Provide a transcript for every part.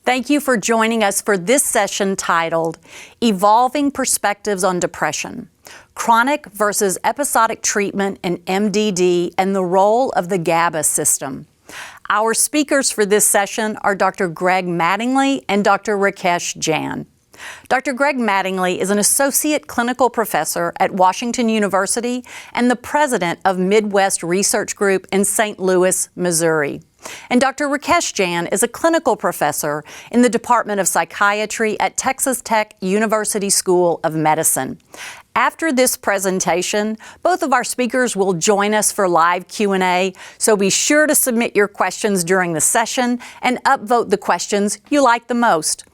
Thank you for joining us for this session titled Evolving Perspectives on Depression, Chronic versus Episodic Treatment in MDD and the Role of the GABA System. Our speakers for this session are Dr. Greg Mattingly and Dr. Rakesh Jain. Dr. Greg Mattingly is an associate clinical professor at Washington University and the president of Midwest Research Group in St. Louis, Missouri. And Dr. Rakesh Jain is a clinical professor in the Department of Psychiatry at Texas Tech University School of Medicine. After this presentation, both of our speakers will join us for live Q&A, so be sure to submit your questions during the session and upvote the questions you like the most.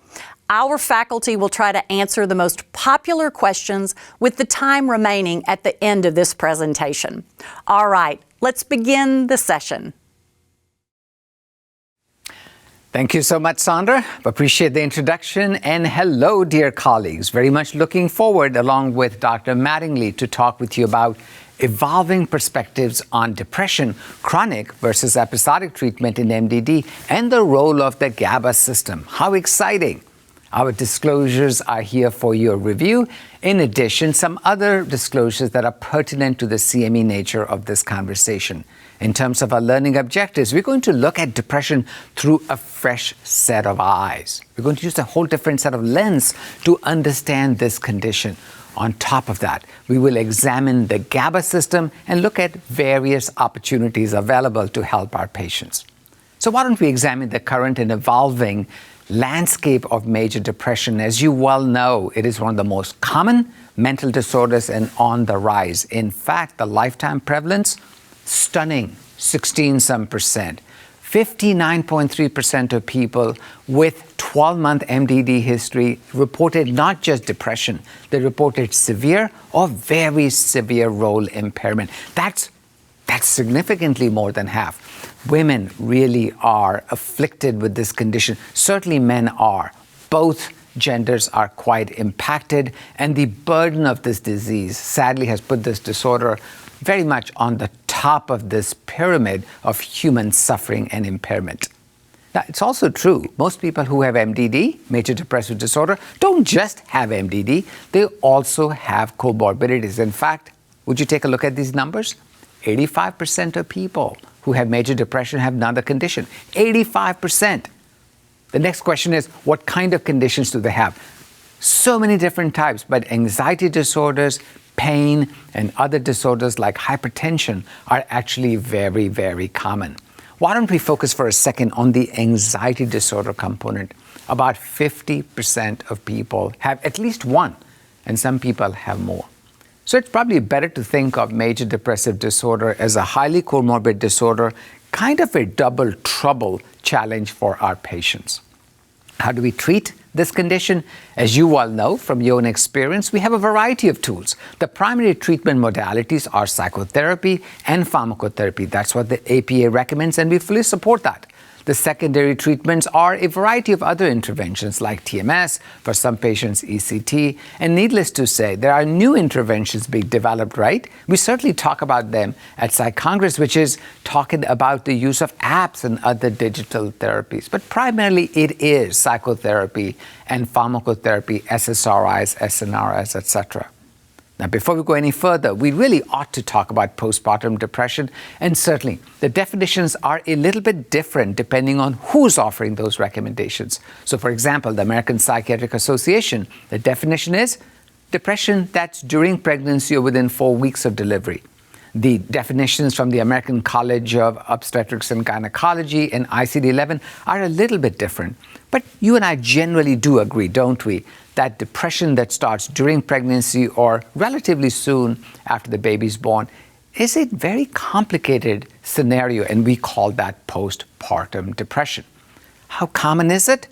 Our faculty will try to answer the most popular questions with the time remaining at the end of this presentation. All right, let's begin the session. Thank you so much, Sandra. Appreciate the introduction. And hello, dear colleagues. Very much looking forward, along with Dr. Mattingly, to talk with you about evolving perspectives on depression, chronic versus episodic treatment in MDD, and the role of the GABA system. How exciting! Our disclosures are here for your review. In addition, some other disclosures that are pertinent to the CME nature of this conversation. In terms of our learning objectives, we're going to look at depression through a fresh set of eyes. We're going to use a whole different set of lens to understand this condition. On top of that, we will examine the GABA system and look at various opportunities available to help our patients. So why don't we examine the current and evolving landscape of major depression? As you well know, it is one of the most common mental disorders and on the rise. In fact, the lifetime prevalence, stunning, 16% 59.3% of people with 12-month MDD history reported not just depression, they reported severe or very severe role impairment. That's significantly more than half. Women really are afflicted with this condition. Certainly men are. Both genders are quite impacted, and the burden of this disease sadly has put this disorder very much on the top of this pyramid of human suffering and impairment. Now, it's also true, most people who have MDD, major depressive disorder, don't just have MDD, they also have comorbidities. In fact, would you take a look at these numbers? 85% of people who have major depression have another condition. 85%. The next question is, what kind of conditions do they have? So many different types, but anxiety disorders, pain, and other disorders like hypertension are actually very, very common. Why don't we focus for a second on the anxiety disorder component? About 50% of people have at least one, and some people have more. So it's probably better to think of major depressive disorder as a highly comorbid disorder, kind of a double trouble challenge for our patients. How do we treat this condition? As you all know from your own experience, we have a variety of tools. The primary treatment modalities are psychotherapy and pharmacotherapy. That's what the APA recommends, and we fully support that. The secondary treatments are a variety of other interventions like TMS, for some patients ECT, and needless to say, there are new interventions being developed, right? We certainly talk about them at Psych Congress, which is talking about the use of apps and other digital therapies. But primarily it is psychotherapy and pharmacotherapy, SSRIs, SNRIs, etc. Now, before we go any further, we really ought to talk about postpartum depression, and certainly the definitions are a little bit different depending on who's offering those recommendations. So, for example, the American Psychiatric Association, the definition is depression that's during pregnancy or within 4 weeks of delivery. The definitions from the American College of Obstetrics and Gynecology and ICD-11 are a little bit different. But you and I generally do agree, don't we, that depression that starts during pregnancy or relatively soon after the baby's born is a very complicated scenario, and we call that postpartum depression. How common is it?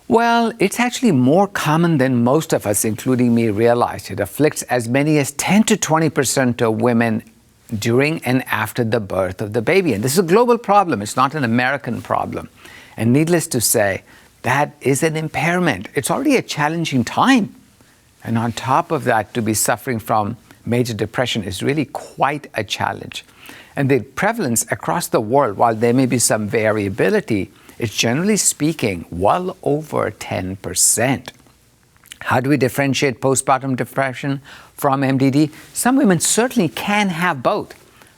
Well, it's actually more common than most of us, including me, realize. It afflicts as many as 10 to 20% of women during and after the birth of the baby. And this is a global problem. It's not an American problem. And needless to say, that is an impairment. It's already a challenging time. And on top of that, to be suffering from major depression is really quite a challenge. And the prevalence across the world, while there may be some variability, it's generally speaking well over 10%. How do we differentiate postpartum depression from MDD? Some women certainly can have both.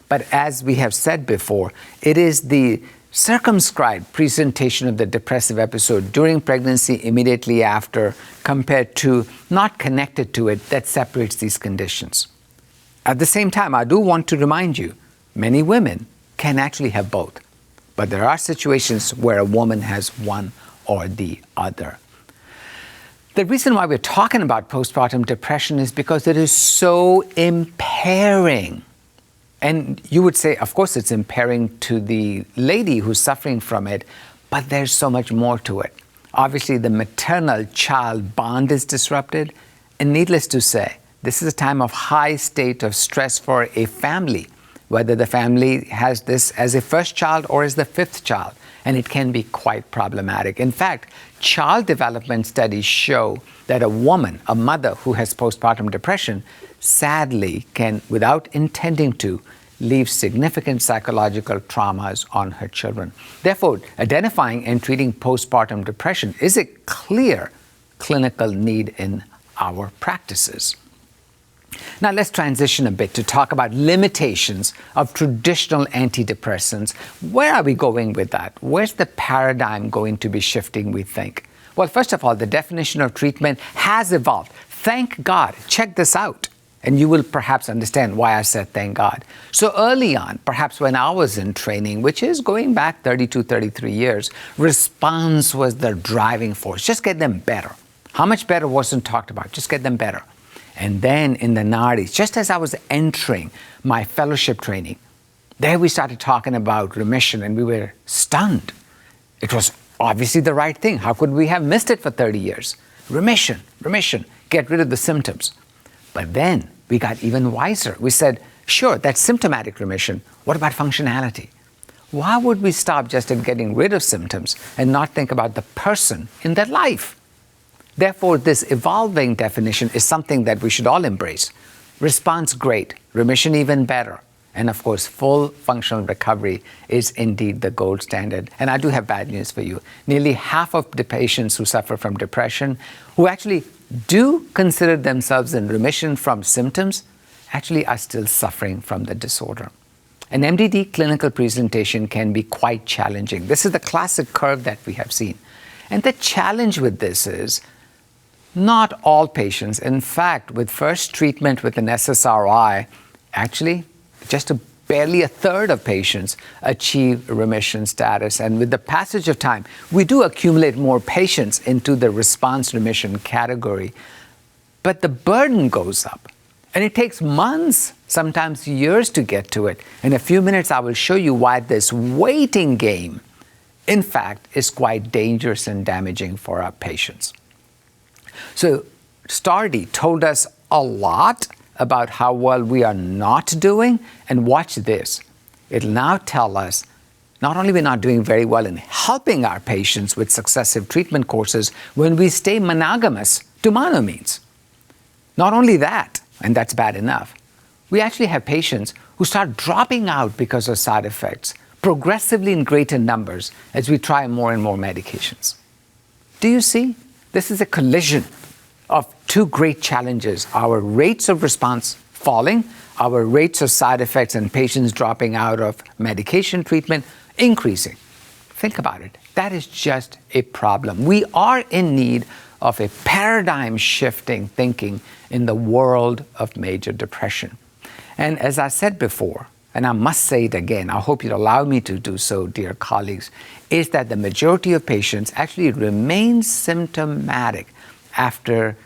But as we have said before, it is the circumscribed presentation of the depressive episode during pregnancy, immediately after, compared to not connected to it, that separates these conditions. At the same time, I do want to remind you, many women can actually have both. But there are situations where a woman has one or the other. The reason why we're talking about postpartum depression is because it is so impairing. And you would say, of course, it's impairing to the lady who's suffering from it, but there's so much more to it. Obviously, the maternal-child bond is disrupted, and needless to say, this is a time of high state of stress for a family, whether the family has this as a first child or as the fifth child, and it can be quite problematic. In fact, child development studies show that a woman, a mother who has postpartum depression, sadly can, without intending to, leave significant psychological traumas on her children. Therefore, identifying and treating postpartum depression is a clear clinical need in our practices. Now let's transition a bit to talk about limitations of traditional antidepressants. Where are we going with that? Where's the paradigm going to be shifting, we think? Well, first of all, the definition of treatment has evolved. Thank God. Check this out. And you will perhaps understand why I said thank God. So early on, perhaps when I was in training, which is going back 32, 33 years, response was the driving force. Just get them better. How much better wasn't talked about. Just get them better. And then in the 90s, just as I was entering my fellowship training, there we started talking about remission, and we were stunned. It was obviously the right thing. How could we have missed it for 30 years? Remission, remission, get rid of the symptoms. But then we got even wiser. We said, sure, that's symptomatic remission. What about functionality? Why would we stop just at getting rid of symptoms and not think about the person in their life? Therefore, this evolving definition is something that we should all embrace. Response, great. Remission, even better. And of course, full functional recovery is indeed the gold standard. And I do have bad news for you. Nearly half of the patients who suffer from depression, who actually do consider themselves in remission from symptoms, actually are still suffering from the disorder. An MDD clinical presentation can be quite challenging. This is the classic curve that we have seen. And the challenge with this is not all patients, in fact, with first treatment with an SSRI, actually just barely a third of patients achieve remission status. And with the passage of time, we do accumulate more patients into the response remission category. But the burden goes up. And it takes months, sometimes years to get to it. In a few minutes, I will show you why this waiting game, in fact, is quite dangerous and damaging for our patients. So Stardy told us a lot about how well we are not doing, and watch this. It'll now tell us not only we're not doing very well in helping our patients with successive treatment courses when we stay monogamous to monoamines. Not only that, and that's bad enough, we actually have patients who start dropping out because of side effects, progressively in greater numbers as we try more and more medications. Do you see? This is a collision of two great challenges: our rates of response falling, our rates of side effects and patients dropping out of medication treatment increasing. Think about it. That is just a problem. We are in need of a paradigm-shifting thinking in the world of major depression. And as I said before, and I must say it again, I hope you'll allow me to do so, dear colleagues, is that the majority of patients actually remain symptomatic after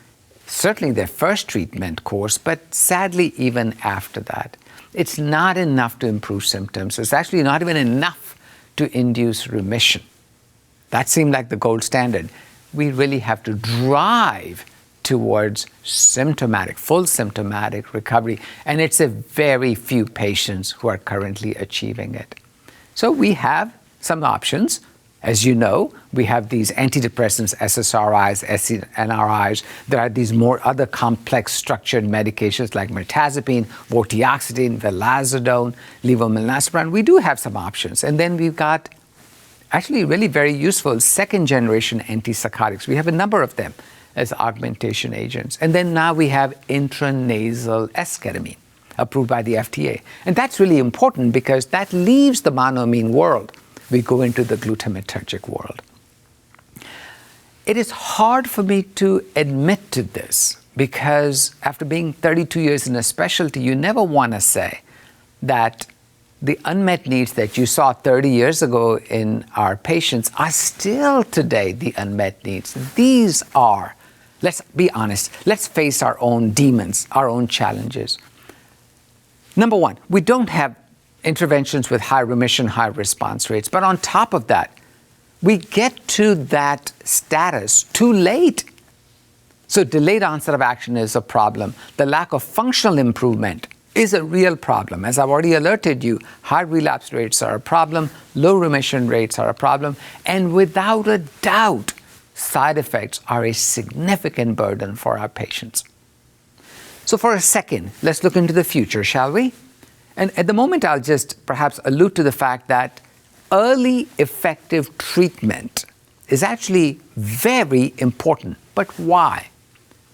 certainly their first treatment course, but sadly even after that. It's not enough to improve symptoms. It's actually not even enough to induce remission. That seemed like the gold standard. We really have to drive towards symptomatic, full symptomatic recovery, and it's a very few patients who are currently achieving it. So we have some options. As you know, we have these antidepressants, SSRIs, SNRIs. There are these more other complex structured medications like mirtazapine, vortioxetine, vilazodone, levomilnastran. We do have some options. And then we've got actually really very useful second-generation antipsychotics. We have a number of them as augmentation agents. And then now we have intranasal esketamine, approved by the FDA. And that's really important because that leaves the monoamine world. We go into the glutamatergic world. It is hard for me to admit to this because after being 32 years in a specialty, you never want to say that the unmet needs that you saw 30 years ago in our patients are still today the unmet needs. These are, let's be honest, let's face our own demons, our own challenges. Number one, we don't have interventions with high remission, high response rates. But on top of that, we get to that status too late. So delayed onset of action is a problem. The lack of functional improvement is a real problem. As I've already alerted you, high relapse rates are a problem, low remission rates are a problem, and without a doubt, side effects are a significant burden for our patients. So for a second, let's look into the future, shall we? And at the moment, I'll just perhaps allude to the fact that early effective treatment is actually very important. But why?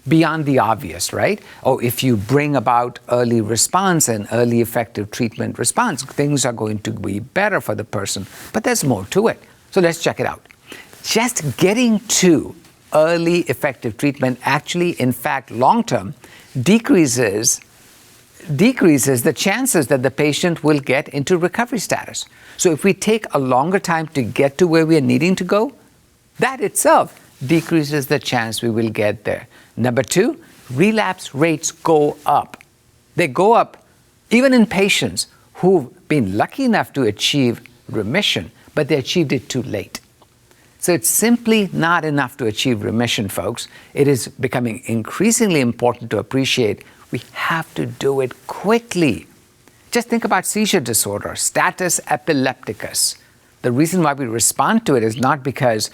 Beyond the obvious, right? Oh, if you bring about early response and early effective treatment response, things are going to be better for the person. But there's more to it. So let's check it out. Just getting to early effective treatment actually, in fact, long-term, decreases the chances that the patient will get into recovery status. So if we take a longer time to get to where we are needing to go, that itself decreases the chance we will get there. Number two, relapse rates go up. They go up even in patients who've been lucky enough to achieve remission, but they achieved it too late. So it's simply not enough to achieve remission, folks. It is becoming increasingly important to appreciate we have to do it quickly. Just think about seizure disorder, status epilepticus. The reason why we respond to it is not because,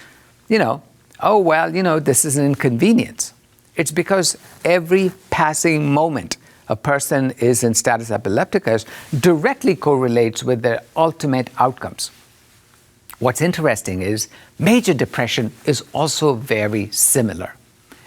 this is an inconvenience. It's because every passing moment a person is in status epilepticus directly correlates with their ultimate outcomes. What's interesting is major depression is also very similar.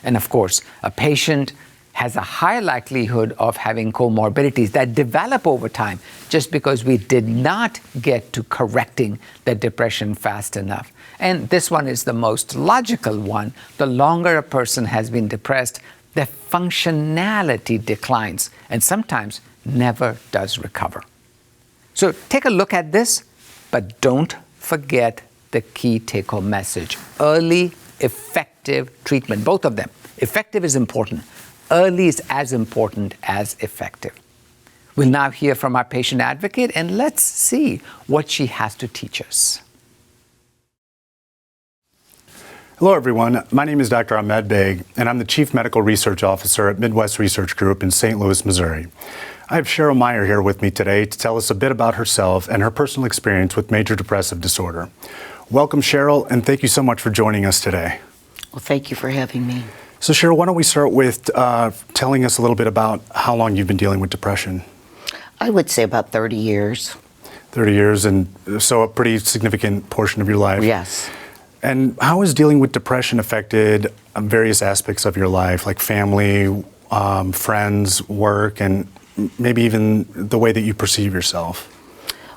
And of course, a patient has a high likelihood of having comorbidities that develop over time just because we did not get to correcting the depression fast enough. And this one is the most logical one. The longer a person has been depressed, their functionality declines and sometimes never does recover. So take a look at this, but don't forget the key take-home message. Early, effective treatment, both of them. Effective is important. Early is as important as effective. We'll now hear from our patient advocate, and let's see what she has to teach us. Hello, everyone. My name is Dr. Ahmed Beg, and I'm the Chief Medical Research Officer at Midwest Research Group in St. Louis, Missouri. I have Cheryl Meyer here with me today to tell us a bit about herself and her personal experience with major depressive disorder. Welcome, Cheryl, and thank you so much for joining us today. Well, thank you for having me. So, Cheryl, why don't we start with telling us a little bit about how long you've been dealing with depression? I would say about 30 years. 30 years, and so a pretty significant portion of your life. Yes. And how has dealing with depression affected various aspects of your life, like family, friends, work, and maybe even the way that you perceive yourself?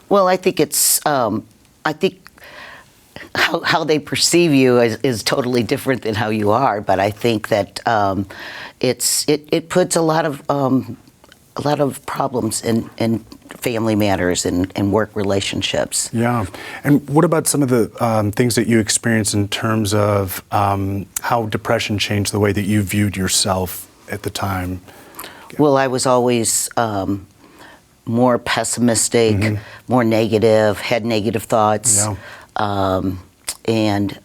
Well, I think it's, how they perceive you is totally different than how you are, but I think that it puts a lot of problems in family matters and work relationships. Yeah. And what about some of the things that you experienced in terms of how depression changed the way that you viewed yourself at the time? Well, I was always more pessimistic, more negative, had negative thoughts. Yeah. And,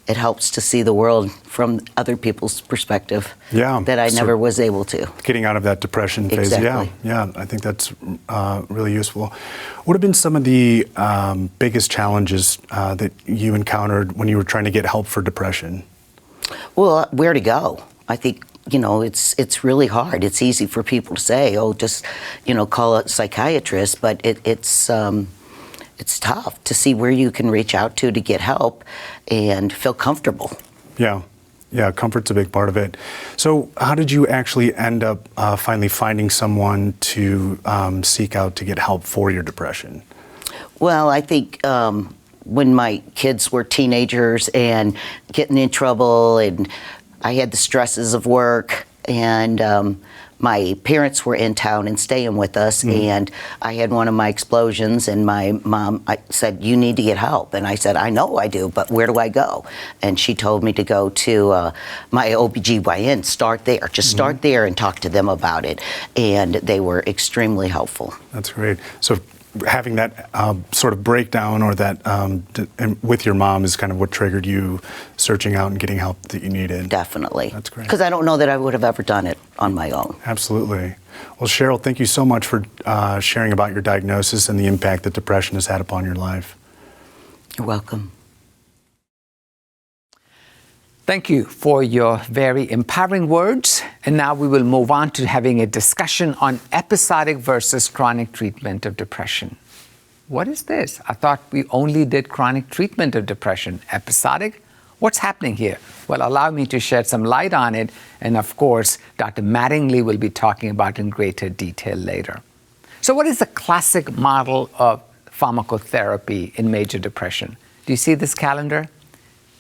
it helps to see the world from other people's perspective that I never was able to. Getting out of that depression phase. Exactly. Yeah, I think that's really useful. What have been some of the biggest challenges that you encountered when you were trying to get help for depression? Well, where to go? I think, it's really hard. It's easy for people to say, oh, just, call a psychiatrist, but it's it's tough to see where you can reach out to get help and feel comfortable. Yeah. Yeah, comfort's a big part of it. So how did you actually end up finally finding someone to seek out to get help for your depression? Well, I think when my kids were teenagers and getting in trouble, and I had the stresses of work, and my parents were in town and staying with us, and I had one of my explosions, and my mom said, "You need to get help." And I said, "I know I do, but where do I go?" And she told me to go to my OBGYN, start there. Just start there and talk to them about it. And they were extremely helpful. That's great. So having that sort of breakdown or that with your mom is kind of what triggered you searching out and getting help that you needed. Definitely. That's great. Because I don't know that I would have ever done it on my own. Absolutely. Well, Cheryl, thank you so much for sharing about your diagnosis and the impact that depression has had upon your life. You're welcome. Thank you for your very empowering words. And now we will move on to having a discussion on episodic versus chronic treatment of depression. What is this? I thought we only did chronic treatment of depression. Episodic? What's happening here? Well, allow me to shed some light on it. And of course, Dr. Mattingly will be talking about it in greater detail later. So what is the classic model of pharmacotherapy in major depression? Do you see this calendar?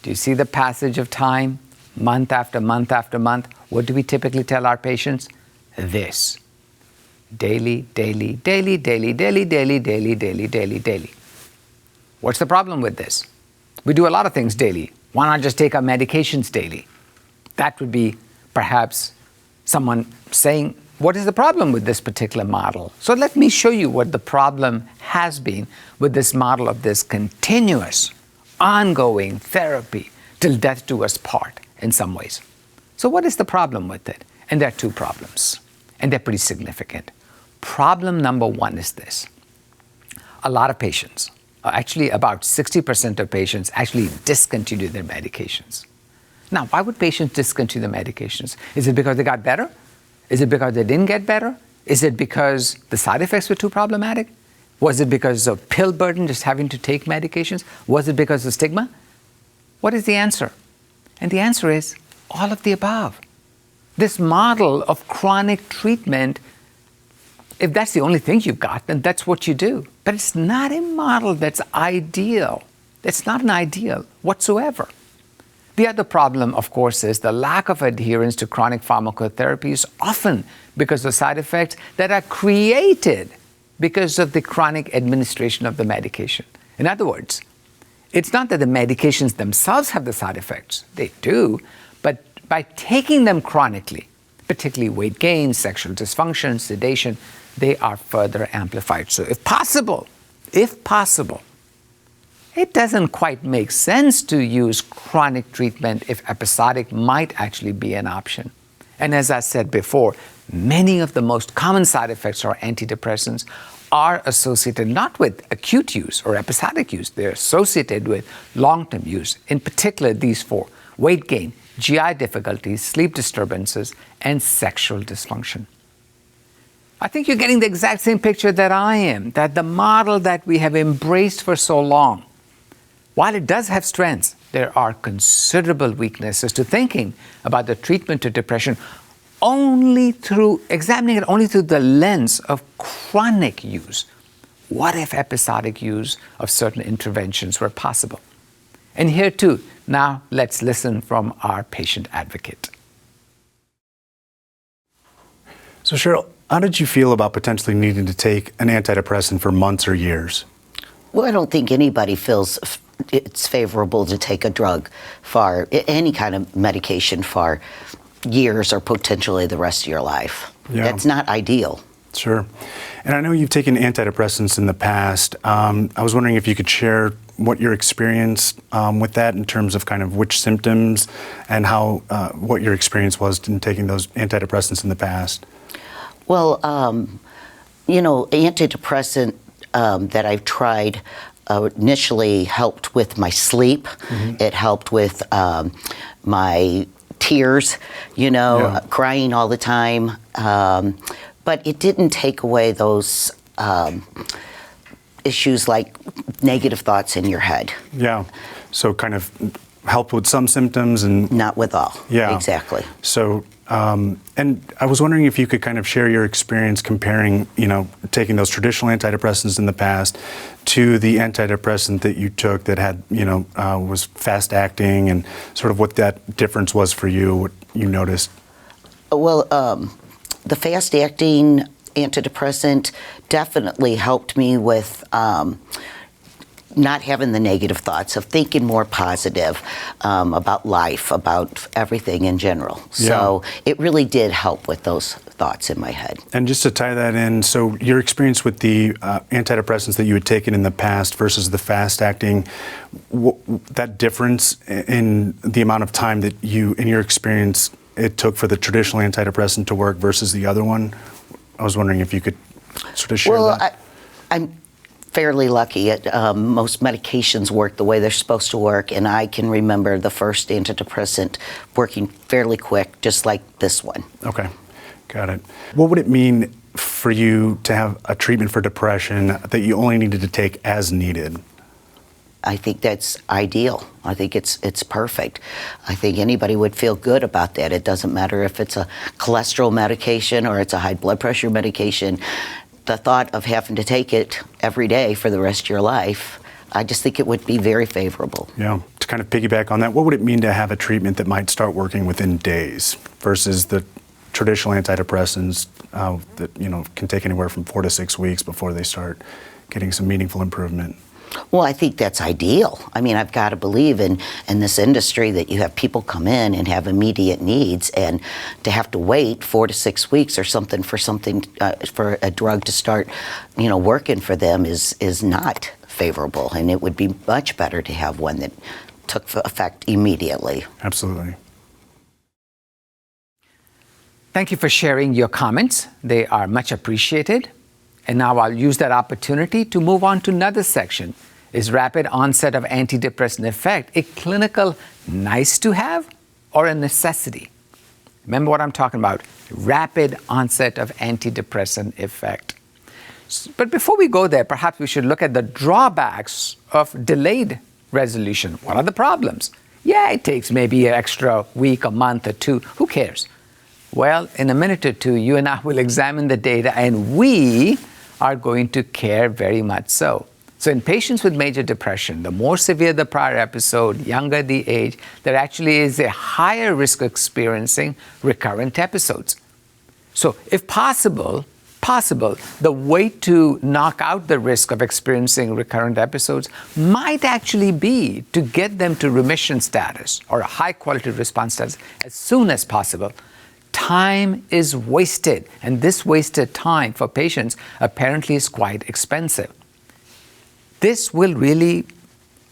Do you see the passage of time, month after month after month? What do we typically tell our patients? This. Daily, daily, daily, daily, daily, daily, daily, daily, daily, daily. What's the problem with this? We do a lot of things daily. Why not just take our medications daily? That would be perhaps someone saying, what is the problem with this particular model? So let me show you what the problem has been with this model of this continuous ongoing therapy till death do us part in some ways. So what is the problem with it? And there are two problems, and they're pretty significant. Problem number one is this. A lot of patients, actually about 60% of patients actually discontinue their medications. Now, why would patients discontinue their medications? Is it because they got better? Is it because they didn't get better? Is it because the side effects were too problematic? Was it because of pill burden, just having to take medications? Was it because of stigma? What is the answer? And the answer is all of the above. This model of chronic treatment, if that's the only thing you've got, then that's what you do. But it's not a model that's ideal. It's not an ideal whatsoever. The other problem, of course, is the lack of adherence to chronic pharmacotherapy is often because of side effects that are created because of the chronic administration of the medication. In other words, it's not that the medications themselves have the side effects. They do, but by taking them chronically, particularly weight gain, sexual dysfunction, sedation, they are further amplified. So if possible, it doesn't quite make sense to use chronic treatment if episodic might actually be an option. And as I said before, many of the most common side effects of antidepressants are associated not with acute use or episodic use. They're associated with long-term use. In particular, these four: weight gain, GI difficulties, sleep disturbances, and sexual dysfunction. I think you're getting the exact same picture that I am, that the model that we have embraced for so long, while it does have strengths, there are considerable weaknesses to thinking about the treatment of depression examining it only through the lens of chronic use. What if episodic use of certain interventions were possible? And here too, now let's listen from our patient advocate. So Cheryl, how did you feel about potentially needing to take an antidepressant for months or years? Well, I don't think anybody feels it's favorable to take a drug for any kind of medication for years or potentially the rest of your life. Yeah. That's not ideal. Sure. And I know you've taken antidepressants in the past. I was wondering if you could share what your experience with that in terms of kind of which symptoms and how what your experience was in taking those antidepressants in the past. Well, antidepressant that I've tried initially helped with my sleep. Mm-hmm. It helped with my tears, crying all the time. But it didn't take away those issues like negative thoughts in your head. Yeah. So kind of help with some symptoms and Not with all. Yeah. Exactly. So, and I was wondering if you could kind of share your experience comparing, taking those traditional antidepressants in the past to the antidepressant that you took that had, was fast acting, and sort of what that difference was for you, what you noticed. Well, the fast acting antidepressant definitely helped me with not having the negative thoughts, of thinking more positive about life, about everything in general. So it really did help with those thoughts in my head. And just to tie that in, so your experience with the antidepressants that you had taken in the past versus the fast-acting, that difference in the amount of time that you, in your experience, it took for the traditional antidepressant to work versus the other one, I was wondering if you could sort of share that. Well, I'm fairly lucky. Most medications work the way they're supposed to work, and I can remember the first antidepressant working fairly quick, just like this one. Okay, got it. What would it mean for you to have a treatment for depression that you only needed to take as needed? I think that's ideal. I think it's perfect. I think anybody would feel good about that. It doesn't matter if it's a cholesterol medication or it's a high blood pressure medication. The thought of having to take it every day for the rest of your life, I just think it would be very favorable. Yeah. To kind of piggyback on that, what would it mean to have a treatment that might start working within days versus the traditional antidepressants that can take anywhere from 4 to 6 weeks before they start getting some meaningful improvement? Well, I think that's ideal. I mean, I've got to believe in this industry that you have people come in and have immediate needs, and to have to wait 4 to 6 weeks or something for a drug to start, working for them is not favorable. And it would be much better to have one that took effect immediately. Absolutely. Thank you for sharing your comments. They are much appreciated. And now I'll use that opportunity to move on to another section. Is rapid onset of antidepressant effect a clinical nice to have or a necessity? Remember what I'm talking about, rapid onset of antidepressant effect. But before we go there, perhaps we should look at the drawbacks of delayed resolution. What are the problems? Yeah, it takes maybe an extra week, a month or two. Who cares? Well, in a minute or two, you and I will examine the data, and we are going to care very much so. So in patients with major depression, the more severe the prior episode, younger the age, there actually is a higher risk of experiencing recurrent episodes. So if possible, the way to knock out the risk of experiencing recurrent episodes might actually be to get them to remission status or a high quality response status as soon as possible. Time is wasted, and this wasted time for patients apparently is quite expensive. This will really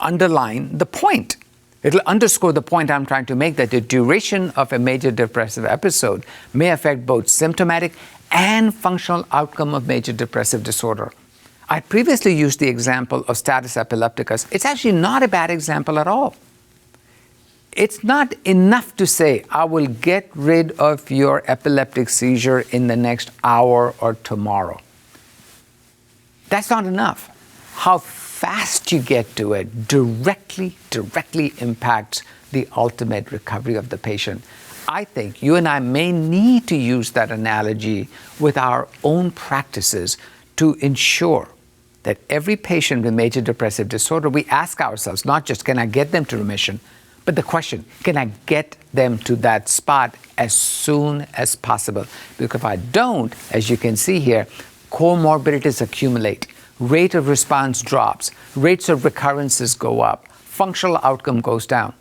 underline the point. It'll underscore the point I'm trying to make, that the duration of a major depressive episode may affect both symptomatic and functional outcome of major depressive disorder. I previously used the example of status epilepticus. It's actually not a bad example at all. It's not enough to say, I will get rid of your epileptic seizure in the next hour or tomorrow. That's not enough. How fast you get to it directly impacts the ultimate recovery of the patient. I think you and I may need to use that analogy with our own practices to ensure that every patient with major depressive disorder, we ask ourselves, not just can I get them to remission, but the question, can I get them to that spot as soon as possible? Because if I don't, as you can see here, comorbidities accumulate, rate of response drops, rates of recurrences go up, functional outcome goes down.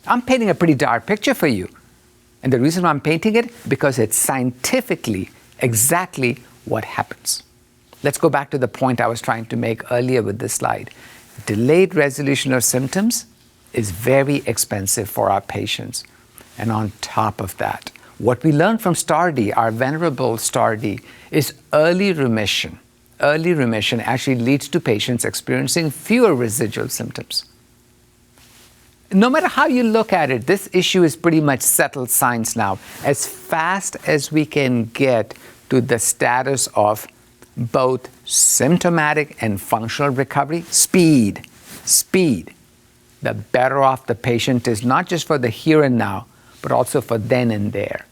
I'm painting a pretty dark picture for you. And the reason why I'm painting it, because it's scientifically exactly what happens. Let's go back to the point I was trying to make earlier with this slide. Delayed resolution of symptoms is very expensive for our patients. And on top of that, what we learned from STAR*D, our venerable STAR*D, is early remission. Early remission actually leads to patients experiencing fewer residual symptoms. No matter how you look at it, this issue is pretty much settled science now. As fast as we can get to the status of both symptomatic and functional recovery, speed, the better off the patient is, not just for the here and now, but also for then and there.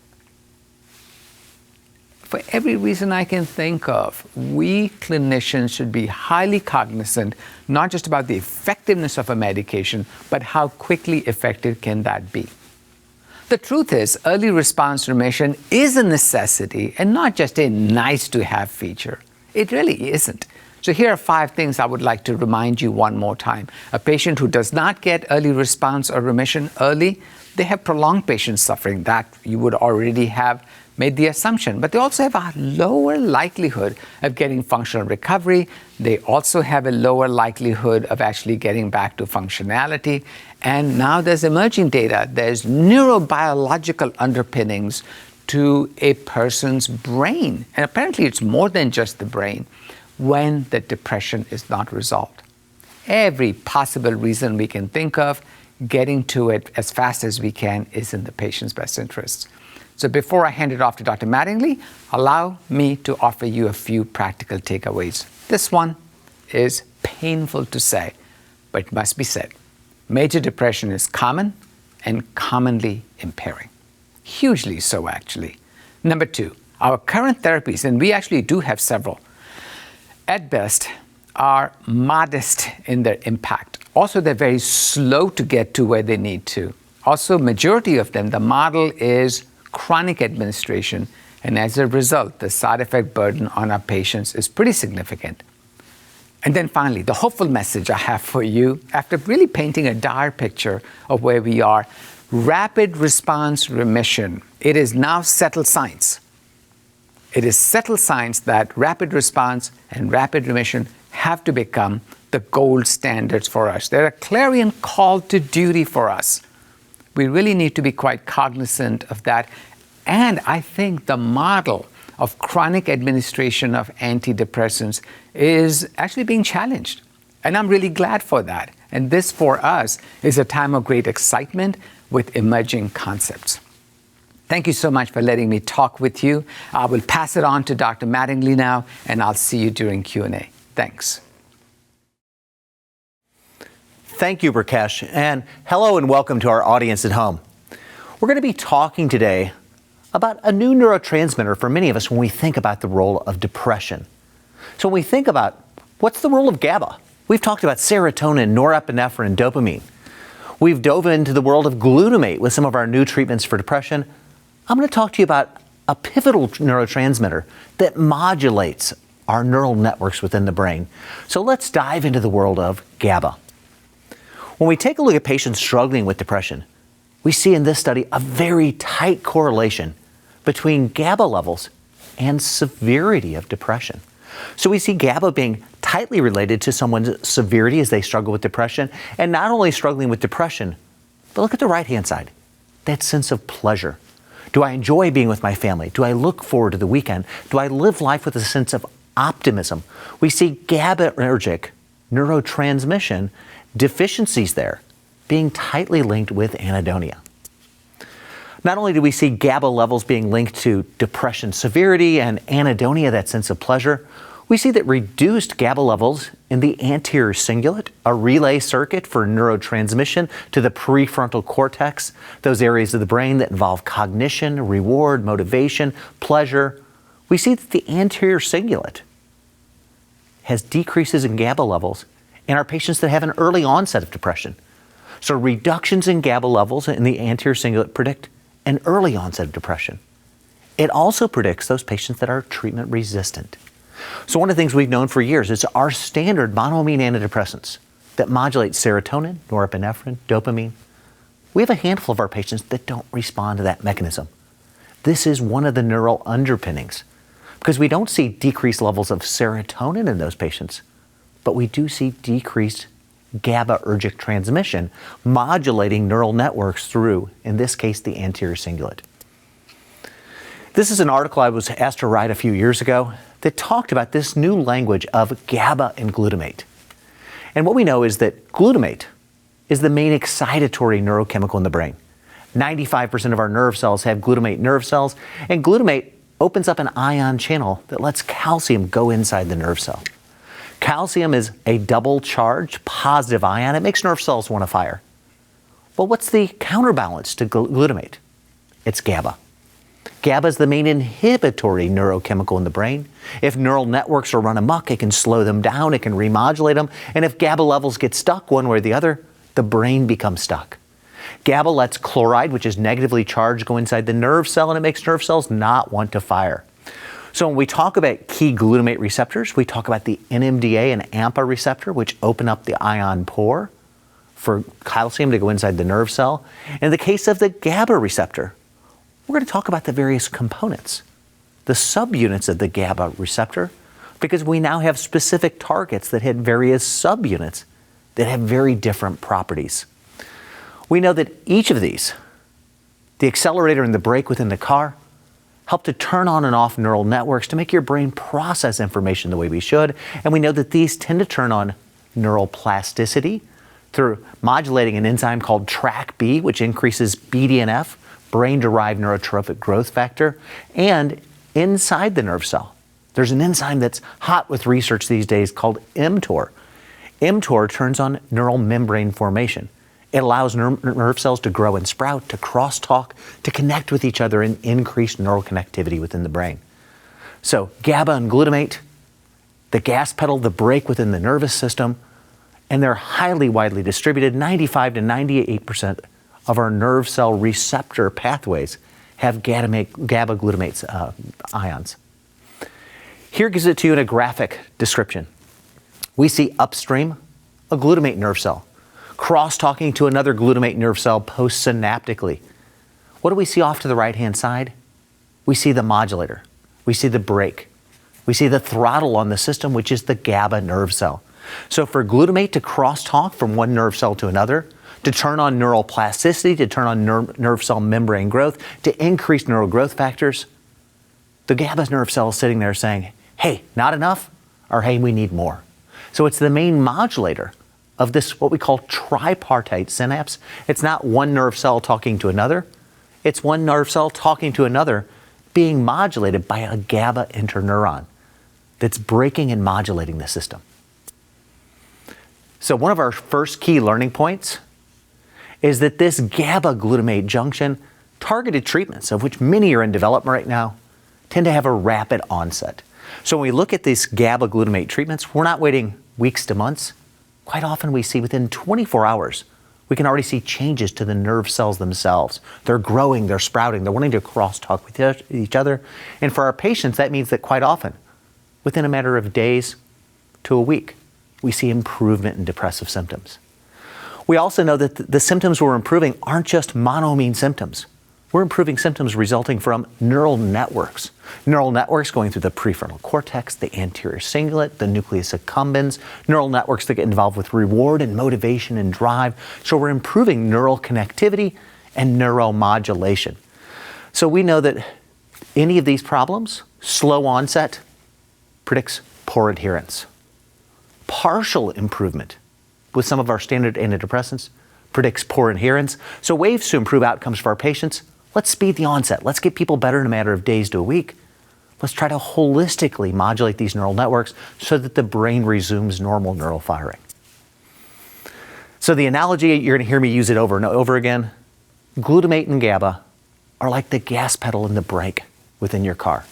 For every reason I can think of, we clinicians should be highly cognizant, not just about the effectiveness of a medication, but how quickly effective can that be. The truth is, early response remission is a necessity and not just a nice-to-have feature. It really isn't. So here are 5 things I would like to remind you one more time. A patient who does not get early response or remission early, they have prolonged patient suffering. That you would already have made the assumption. But they also have a lower likelihood of getting functional recovery. They also have a lower likelihood of actually getting back to functionality. And now there's emerging data. There's neurobiological underpinnings to a person's brain. And apparently it's more than just the brain when the depression is not resolved. Every possible reason we can think of, getting to it as fast as we can is in the patient's best interests. So before I hand it off to Dr. Mattingly, allow me to offer you a few practical takeaways. This one is painful to say, but it must be said. Major depression is common and commonly impairing. Hugely so, actually. Number 2, our current therapies, and we actually do have several, at best, are modest in their impact. Also, they're very slow to get to where they need to. Also, majority of them, the model is chronic administration, and as a result, the side effect burden on our patients is pretty significant. And then finally, the hopeful message I have for you, after really painting a dire picture of where we are, rapid response remission. It is now settled science. It is settled science that rapid response and rapid remission have to become the gold standards for us. They're a clarion call to duty for us. We really need to be quite cognizant of that. And I think the model of chronic administration of antidepressants is actually being challenged. And I'm really glad for that. And this, for us, is a time of great excitement with emerging concepts. Thank you so much for letting me talk with you. I will pass it on to Dr. Mattingly now, and I'll see you during Q&A. Thanks. Thank you, Rakesh, and hello and welcome to our audience at home. We're going to be talking today about a new neurotransmitter for many of us when we think about the role of depression. So when we think about what's the role of GABA, we've talked about serotonin, norepinephrine, and dopamine. We've dove into the world of glutamate with some of our new treatments for depression. I'm going to talk to you about a pivotal neurotransmitter that modulates our neural networks within the brain. So let's dive into the world of GABA. When we take a look at patients struggling with depression, we see in this study a very tight correlation between GABA levels and severity of depression. So we see GABA being tightly related to someone's severity as they struggle with depression, and not only struggling with depression, but look at the right-hand side, that sense of pleasure. Do I enjoy being with my family? Do I look forward to the weekend? Do I live life with a sense of optimism? We see GABAergic neurotransmission deficiencies there being tightly linked with anhedonia. Not only do we see GABA levels being linked to depression severity and anhedonia, that sense of pleasure, we see that reduced GABA levels in the anterior cingulate, a relay circuit for neurotransmission to the prefrontal cortex, those areas of the brain that involve cognition, reward, motivation, pleasure. We see that the anterior cingulate has decreases in GABA levels in our patients that have an early onset of depression. So reductions in GABA levels in the anterior cingulate predict an early onset of depression. It also predicts those patients that are treatment resistant. So one of the things we've known for years is our standard monoamine antidepressants that modulate serotonin, norepinephrine, dopamine. We have a handful of our patients that don't respond to that mechanism. This is one of the neural underpinnings because we don't see decreased levels of serotonin in those patients, but we do see decreased GABAergic transmission modulating neural networks through, in this case, the anterior cingulate. This is an article I was asked to write a few years ago that talked about this new language of GABA and glutamate. And what we know is that glutamate is the main excitatory neurochemical in the brain. 95% of our nerve cells have glutamate nerve cells, and glutamate opens up an ion channel that lets calcium go inside the nerve cell. Calcium is a double charged positive ion. It makes nerve cells want to fire. But what's the counterbalance to glutamate? It's GABA. GABA is the main inhibitory neurochemical in the brain. If neural networks are run amok, it can slow them down, it can remodulate them, and if GABA levels get stuck one way or the other, the brain becomes stuck. GABA lets chloride, which is negatively charged, go inside the nerve cell, and it makes nerve cells not want to fire. So when we talk about key glutamate receptors, we talk about the NMDA and AMPA receptor, which open up the ion pore for calcium to go inside the nerve cell. In the case of the GABA receptor, we're going to talk about the various components, the subunits of the GABA receptor, because we now have specific targets that hit various subunits that have very different properties. We know that each of these, the accelerator and the brake within the car, help to turn on and off neural networks to make your brain process information the way we should. And we know that these tend to turn on neural plasticity through modulating an enzyme called TrkB, which increases BDNF, brain-derived neurotrophic growth factor, and inside the nerve cell, there's an enzyme that's hot with research these days called mTOR. mTOR turns on neural membrane formation. It allows nerve cells to grow and sprout, to crosstalk, to connect with each other and increase neural connectivity within the brain. So GABA and glutamate, the gas pedal, the brake within the nervous system, and they're highly widely distributed. 95 to 98% of our nerve cell receptor pathways have GABA glutamate ions. Here gives it to you in a graphic description. We see upstream a glutamate nerve cell, cross-talking to another glutamate nerve cell postsynaptically. What do we see off to the right-hand side? We see the modulator. We see the brake. We see the throttle on the system, which is the GABA nerve cell. So for glutamate to crosstalk from one nerve cell to another, to turn on neural plasticity, to turn on nerve cell membrane growth, to increase neural growth factors, the GABA nerve cell is sitting there saying, hey, not enough, or hey, we need more. So it's the main modulator of this, what we call tripartite synapse. It's not one nerve cell talking to another. It's one nerve cell talking to another, being modulated by a GABA interneuron that's breaking and modulating the system. So one of our first key learning points is that this GABA glutamate junction, targeted treatments, of which many are in development right now, tend to have a rapid onset. So when we look at these GABA glutamate treatments, we're not waiting weeks to months. Quite often we see within 24 hours, we can already see changes to the nerve cells themselves. They're growing, they're sprouting, they're wanting to crosstalk with each other. And for our patients, that means that quite often, within a matter of days to a week, we see improvement in depressive symptoms. We also know that the symptoms we're improving aren't just monoamine symptoms. We're improving symptoms resulting from neural networks. Neural networks going through the prefrontal cortex, the anterior cingulate, the nucleus accumbens, neural networks that get involved with reward and motivation and drive. So we're improving neural connectivity and neuromodulation. So we know that any of these problems, slow onset, predicts poor adherence. Partial improvement with some of our standard antidepressants predicts poor adherence. So ways to improve outcomes for our patients. Let's speed the onset. Let's get people better in a matter of days to a week. Let's try to holistically modulate these neural networks so that the brain resumes normal neural firing. So the analogy, you're going to hear me use it over and over again. Glutamate and GABA are like the gas pedal and the brake within your car.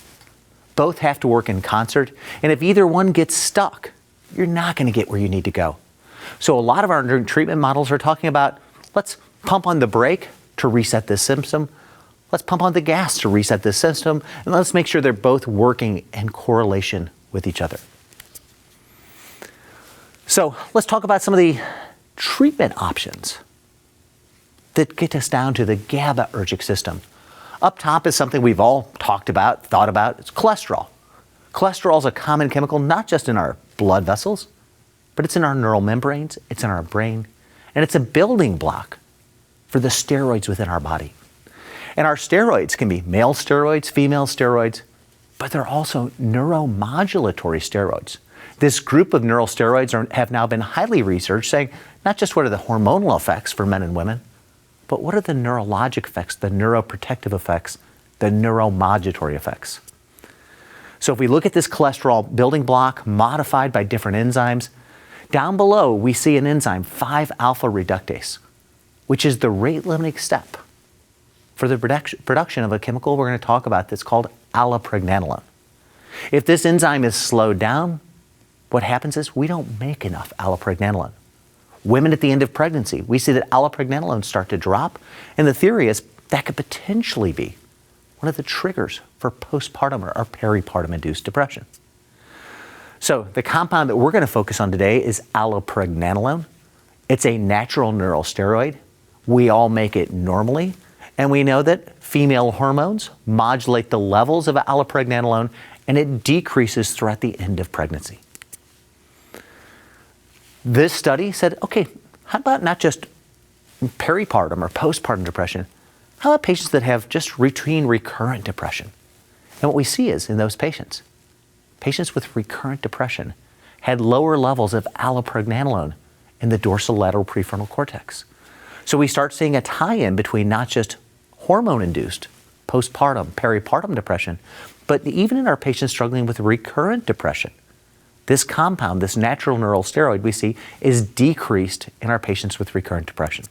Both have to work in concert, and if either one gets stuck, you're not going to get where you need to go. So a lot of our treatment models are talking about, let's pump on the brake to reset this system. Let's pump on the gas to reset this system, and let's make sure they're both working in correlation with each other. So let's talk about some of the treatment options that get us down to the GABAergic system. Up top is something we've all talked about, thought about. It's cholesterol. Cholesterol is a common chemical, not just in our blood vessels, but it's in our neural membranes, it's in our brain, and it's a building block for the steroids within our body. And our steroids can be male steroids, female steroids, but they're also neuromodulatory steroids. This group of neurosteroids have now been highly researched, saying not just what are the hormonal effects for men and women, but what are the neurologic effects, the neuroprotective effects, the neuromodulatory effects. So if we look at this cholesterol building block modified by different enzymes, down below we see an enzyme 5-alpha reductase, which is the rate-limiting step for the production of a chemical we're going to talk about that's called allopregnanolone. If this enzyme is slowed down, what happens is we don't make enough allopregnanolone. Women at the end of pregnancy, we see that allopregnanolone start to drop, and the theory is that could potentially be one of the triggers for postpartum or peripartum induced depression. So the compound that we're going to focus on today is allopregnanolone. It's a natural neurosteroid. We all make it normally, and we know that female hormones modulate the levels of allopregnanolone, and it decreases throughout the end of pregnancy. This study said, okay, how about not just peripartum or postpartum depression? How about patients that have just routine recurrent depression? And what we see is in those patients with recurrent depression had lower levels of allopregnanolone in the dorsolateral prefrontal cortex. So we start seeing a tie-in between not just hormone-induced postpartum, peripartum depression, but even in our patients struggling with recurrent depression. This compound, this natural neurosteroid we see, is decreased in our patients with recurrent depression.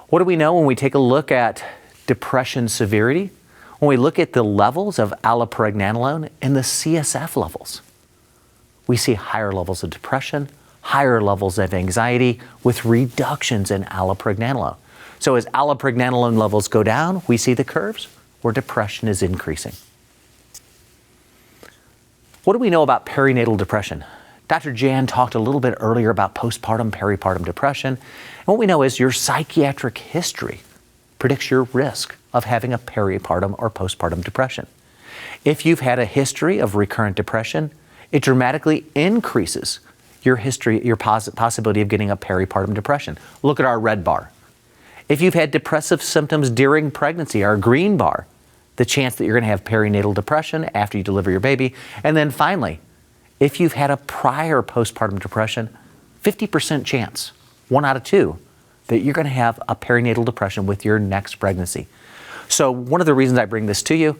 What do we know when we take a look at depression severity? When we look at the levels of allopregnanolone and the CSF levels, we see higher levels of depression, higher levels of anxiety with reductions in allopregnanolone. So as allopregnanolone levels go down, we see the curves where depression is increasing. What do we know about perinatal depression? Dr. Jan talked a little bit earlier about postpartum, peripartum depression. And what we know is your psychiatric history predicts your risk of having a peripartum or postpartum depression. If you've had a history of recurrent depression, it dramatically increases your possibility of getting a peripartum depression. Look at our red bar. If you've had depressive symptoms during pregnancy, our green bar, the chance that you're going to have perinatal depression after you deliver your baby. And then finally, if you've had a prior postpartum depression, 50% chance, 1 out of 2, that you're going to have a perinatal depression with your next pregnancy. So one of the reasons I bring this to you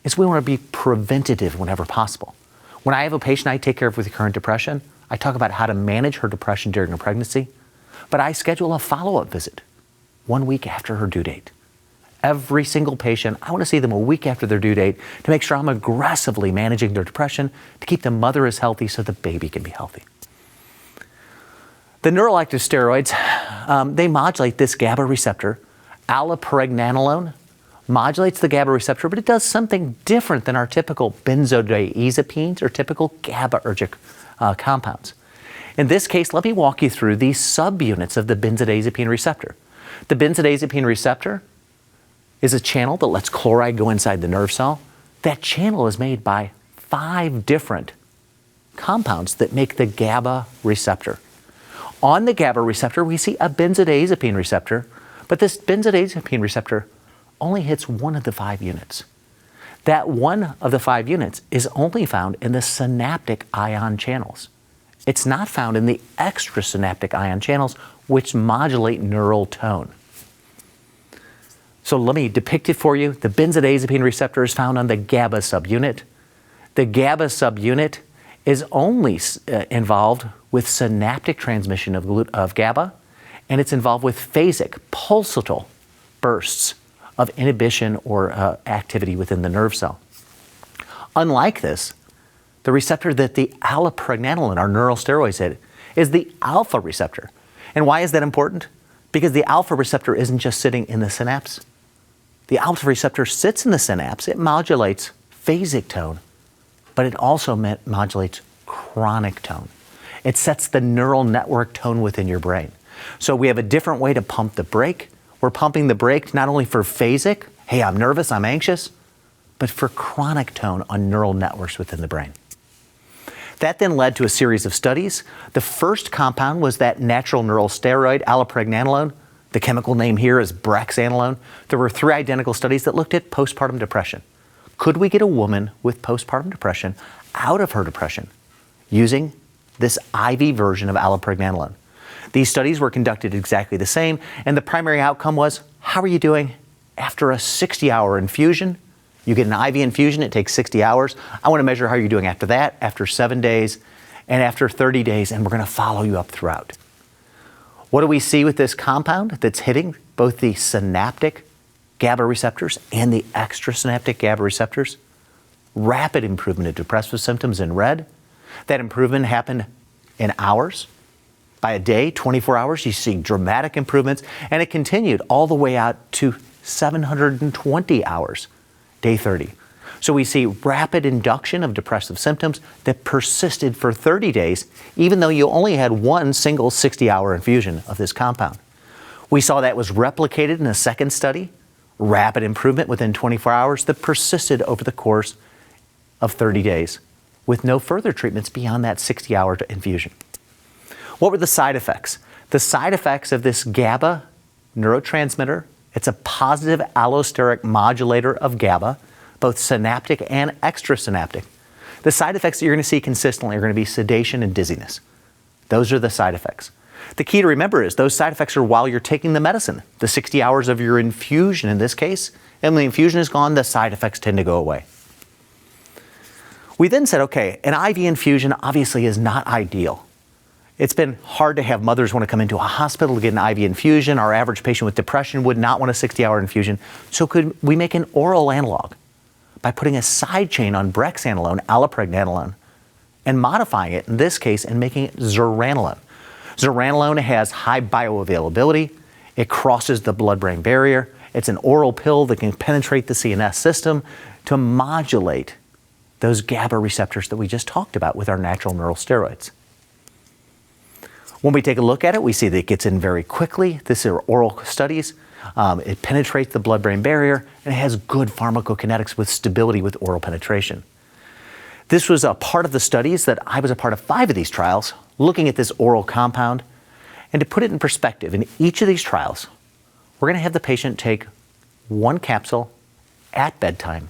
is we want to be preventative whenever possible. When I have a patient I take care of with recurrent depression, I talk about how to manage her depression during a pregnancy, but I schedule a follow-up visit 1 week after her due date. Every single patient, I want to see them a week after their due date to make sure I'm aggressively managing their depression to keep the mother as healthy so the baby can be healthy. The neuroactive steroids, they modulate this GABA receptor. Allopregnanolone modulates the GABA receptor, but it does something different than our typical benzodiazepines or typical GABAergic compounds. In this case, let me walk you through these subunits of the benzodiazepine receptor. The benzodiazepine receptor is a channel that lets chloride go inside the nerve cell. That channel is made by 5 different compounds that make the GABA receptor. On the GABA receptor, we see a benzodiazepine receptor, but this benzodiazepine receptor only hits 1 of the 5 units. That 1 of the 5 units is only found in the synaptic ion channels. It's not found in the extrasynaptic ion channels, which modulate neural tone. So let me depict it for you. The benzodiazepine receptor is found on the GABA subunit. The GABA subunit is only involved with synaptic transmission of GABA, and it's involved with phasic, pulsatile bursts of inhibition or activity within the nerve cell. Unlike this, the receptor that the allopregnanolone, our neurosteroids, hit, is the alpha receptor. And why is that important? Because the alpha receptor isn't just sitting in the synapse. The alpha receptor sits in the synapse. It modulates phasic tone, but it also modulates chronic tone. It sets the neural network tone within your brain. So we have a different way to pump the brake. We're pumping the brake not only for phasic, hey, I'm nervous, I'm anxious, but for chronic tone on neural networks within the brain. That then led to a series of studies. The first compound was that natural neurosteroid, allopregnanolone. The chemical name here is brexanolone. There were 3 identical studies that looked at postpartum depression. Could we get a woman with postpartum depression out of her depression using this IV version of allopregnanolone? These studies were conducted exactly the same, and the primary outcome was, how are you doing after a 60-hour infusion You get an IV infusion, it takes 60 hours. I want to measure how you're doing after that, after 7 days, and after 30 days, and we're going to follow you up throughout. What do we see with this compound that's hitting both the synaptic GABA receptors and the extrasynaptic GABA receptors? Rapid improvement of depressive symptoms in red. That improvement happened in hours. By a day, 24 hours, you see dramatic improvements, and it continued all the way out to 720 hours, day 30. So we see rapid induction of depressive symptoms that persisted for 30 days, even though you only had one single 60-hour infusion of this compound. We saw that was replicated in a second study, rapid improvement within 24 hours that persisted over the course of 30 days, with no further treatments beyond that 60-hour infusion. What were the side effects? The side effects of this GABA neurotransmitter, it's a positive allosteric modulator of GABA, both synaptic and extrasynaptic. The side effects that you're going to see consistently are going to be sedation and dizziness. Those are the side effects. The key to remember is those side effects are while you're taking the medicine, the 60 hours of your infusion in this case, and when the infusion is gone, the side effects tend to go away. We then said, okay, an IV infusion obviously is not ideal. It's been hard to have mothers want to come into a hospital to get an IV infusion. Our average patient with depression would not want a 60-hour infusion. So could we make an oral analog by putting a side chain on brexanolone, allopregnanolone, and modifying it, in this case, and making it zuranolone. Zuranolone has high bioavailability. It crosses the blood-brain barrier. It's an oral pill that can penetrate the CNS system to modulate those GABA receptors that we just talked about with our natural neurosteroids. When we take a look at it, we see that it gets in very quickly. These are oral studies. It penetrates the blood-brain barrier, and it has good pharmacokinetics with stability with oral penetration. This was a part of the studies that I was a part of 5 of these trials, looking at this oral compound. And to put it in perspective, in each of these trials, we're going to have the patient take 1 capsule at bedtime,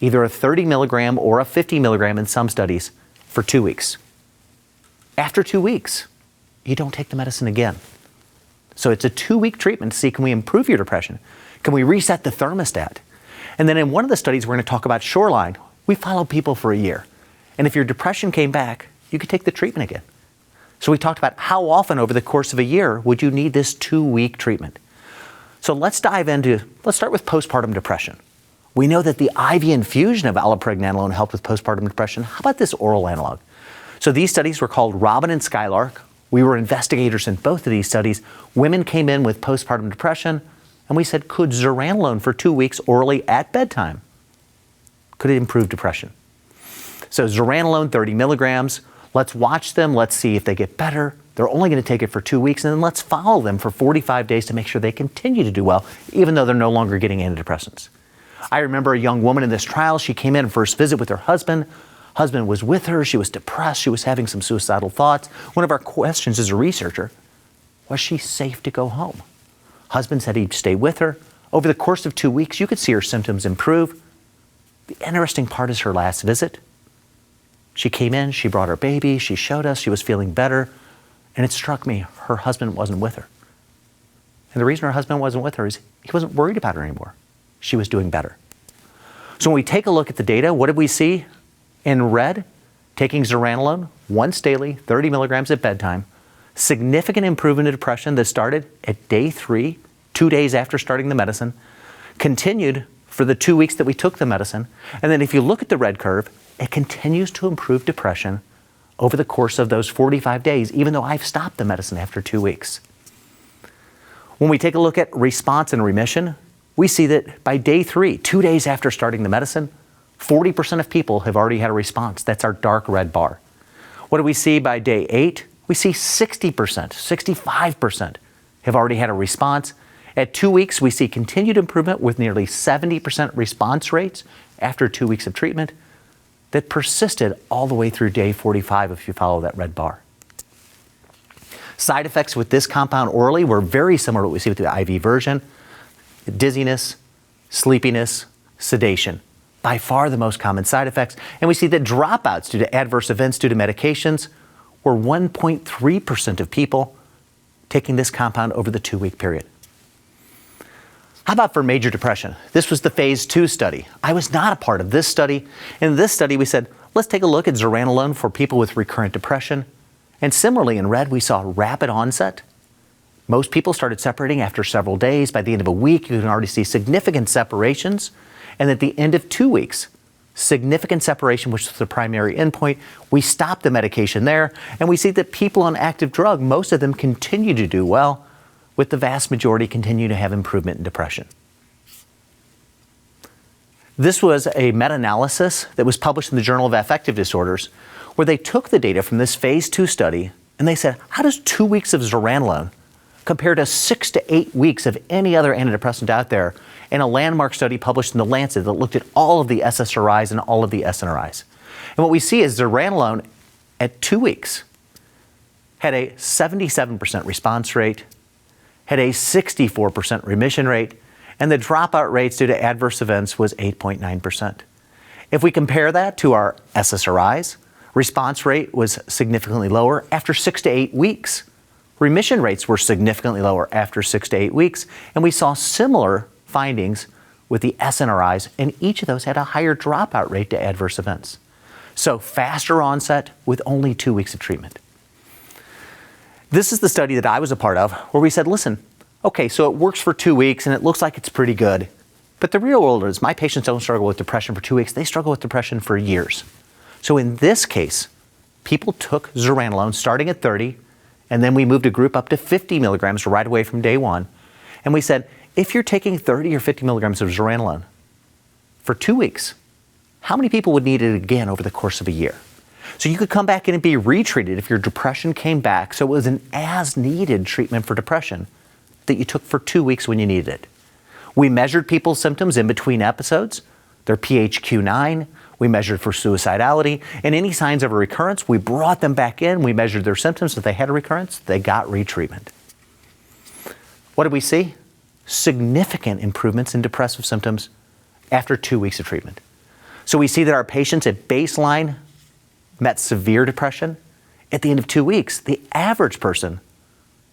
either a 30 milligram or a 50 milligram in some studies, for 2 weeks. After 2 weeks, you don't take the medicine again. So it's a 2-week treatment to see, can we improve your depression? Can we reset the thermostat? And then in one of the studies we're going to talk about, Shoreline, we followed people for a year. And if your depression came back, you could take the treatment again. So we talked about how often over the course of a year would you need this 2-week treatment. So let's start with postpartum depression. We know that the IV infusion of allopregnanolone helped with postpartum depression. How about this oral analog? So these studies were called Robin and Skylark. We were investigators in both of these studies. Women came in with postpartum depression, and we said, could zuranolone for 2 weeks orally at bedtime, could it improve depression? So zuranolone, 30 milligrams, let's watch them, let's see if they get better. They're only going to take it for 2 weeks, and then let's follow them for 45 days to make sure they continue to do well, even though they're no longer getting antidepressants. I remember a young woman in this trial, she came in first visit with her husband. Husband was with her, she was depressed, she was having some suicidal thoughts. One of our questions as a researcher, was she safe to go home? Husband said he'd stay with her. Over the course of 2 weeks, you could see her symptoms improve. The interesting part is her last visit. She came in, she brought her baby, she showed us she was feeling better, and it struck me her husband wasn't with her. And the reason her husband wasn't with her is he wasn't worried about her anymore. She was doing better. So when we take a look at the data, what did we see? In red, taking zuranolone once daily, 30 milligrams at bedtime, significant improvement in depression that started at day 3, 2 days after starting the medicine, continued for the 2 weeks that we took the medicine. And then if you look at the red curve, it continues to improve depression over the course of those 45 days, even though I've stopped the medicine after 2 weeks. When we take a look at response and remission, we see that by day 3, 2 days after starting the medicine, 40% of people have already had a response. That's our dark red bar. What do we see by day 8? We see 60%, 65% have already had a response. At 2 weeks, we see continued improvement with nearly 70% response rates after 2 weeks of treatment that persisted all the way through day 45 if you follow that red bar. Side effects with this compound orally were very similar to what we see with the IV version. Dizziness, sleepiness, sedation. By far the most common side effects. And we see that dropouts due to adverse events due to medications were 1.3% of people taking this compound over the 2-week period. How about for major depression? This was the phase 2 study. I was not a part of this study. In this study, we said, let's take a look at zuranolone for people with recurrent depression. And similarly, in red, we saw rapid onset. Most people started separating after several days. By the end of a week, you can already see significant separations. And at the end of 2 weeks, significant separation, which was the primary endpoint, we stopped the medication there. And we see that people on active drug, most of them continue to do well, with the vast majority continue to have improvement in depression. This was a meta-analysis that was published in the Journal of Affective Disorders, where they took the data from this phase 2 study and they said, how does 2 weeks of zuranolone compare to 6 to 8 weeks of any other antidepressant out there, in a landmark study published in The Lancet that looked at all of the SSRIs and all of the SNRIs. And what we see is zuranolone at 2 weeks had a 77% response rate, had a 64% remission rate, and the dropout rates due to adverse events was 8.9%. If we compare that to our SSRIs, response rate was significantly lower after 6 to 8 weeks. Remission rates were significantly lower after 6 to 8 weeks, and we saw similar findings with the SNRIs, and each of those had a higher dropout rate to adverse events. So faster onset with only 2 weeks of treatment. This is the study that I was a part of, where we said, listen, okay, so it works for 2 weeks and it looks like it's pretty good. But the real world is my patients don't struggle with depression for 2 weeks, they struggle with depression for years. So in this case, people took zuranolone starting at 30, and then we moved a group up to 50 milligrams right away from day one. And we said, if you're taking 30 or 50 milligrams of zuranolone for 2 weeks, how many people would need it again over the course of a year? So you could come back in and be retreated if your depression came back. So it was an as-needed treatment for depression that you took for 2 weeks when you needed it. We measured people's symptoms in between episodes, their PHQ-9. We measured for suicidality, and any signs of a recurrence, we brought them back in. We measured their symptoms. If they had a recurrence, they got retreatment. What did we see? Significant improvements in depressive symptoms after 2 weeks of treatment. So we see that our patients at baseline met severe depression. At the end of 2 weeks, the average person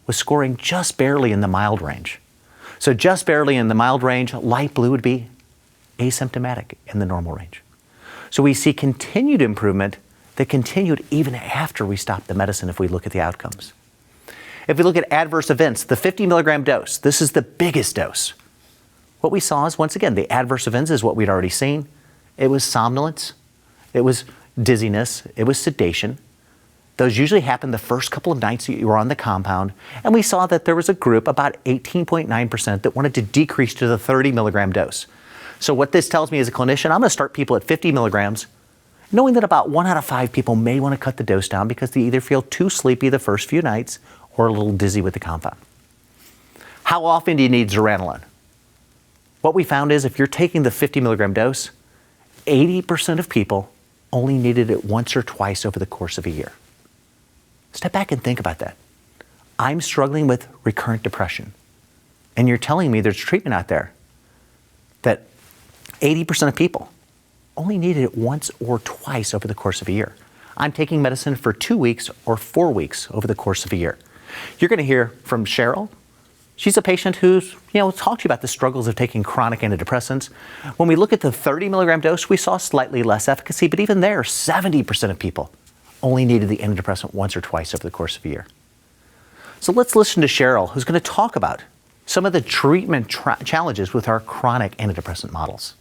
was scoring just barely in the mild range. So just barely in the mild range, light blue would be asymptomatic in the normal range. So we see continued improvement that continued even after we stopped the medicine if we look at the outcomes. If we look at adverse events, the 50 milligram dose, this is the biggest dose. What we saw is, once again, the adverse events is what we'd already seen. It was somnolence, it was dizziness, it was sedation. Those usually happen the first couple of nights that you were on the compound. And we saw that there was a group, about 18.9%, that wanted to decrease to the 30 milligram dose. So what this tells me as a clinician, I'm going to start people at 50 milligrams, knowing that about 1 out of 5 people may want to cut the dose down because they either feel too sleepy the first few nights or a little dizzy with the compound. How often do you need zuranolone? What we found is if you're taking the 50 milligram dose, 80% of people only needed it once or twice over the course of a year. Step back and think about that. I'm struggling with recurrent depression, and you're telling me there's treatment out there that 80% of people only needed it once or twice over the course of a year. I'm taking medicine for 2 weeks or 4 weeks over the course of a year. You're going to hear from Cheryl. She's a patient who's, talked to you about the struggles of taking chronic antidepressants. When we look at the 30 milligram dose, we saw slightly less efficacy, but even there, 70% of people only needed the antidepressant once or twice over the course of a year. So let's listen to Cheryl, who's going to talk about some of the treatment challenges with our chronic antidepressant models.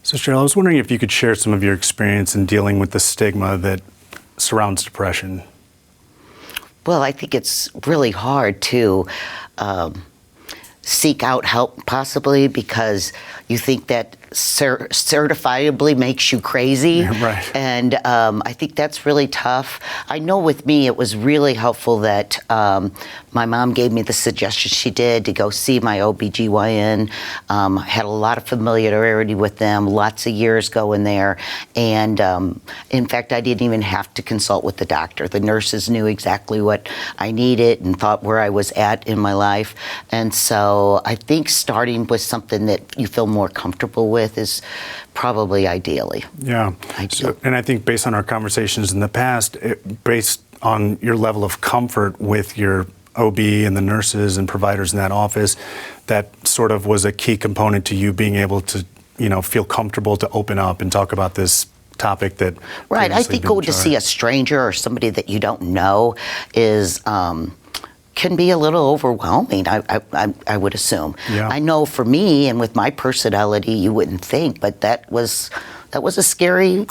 So Cheryl, I was wondering if you could share some of your experience in dealing with the stigma that surrounds depression. Well, I think it's really hard to seek out help, possibly because you think that certifiably makes you crazy. Yeah, right. And I think that's really tough. I know with me it was really helpful that my mom gave me the suggestion she did to go see my OBGYN. I had a lot of familiarity with them, lots of years going there. And in fact, I didn't even have to consult with the doctor. The nurses knew exactly what I needed and thought where I was at in my life. And so I think starting with something that you feel more comfortable with is probably ideally. Yeah. So, and I think based on our conversations in the past, based on your level of comfort with your OB and the nurses and providers in that office, that sort of was a key component to you being able to, feel comfortable to open up and talk about this topic that Right. I previously think didn't going to try. see a stranger or somebody that you don't know is can be a little overwhelming. I would assume. Yeah. I know for me and with my personality, you wouldn't think, but that was a scary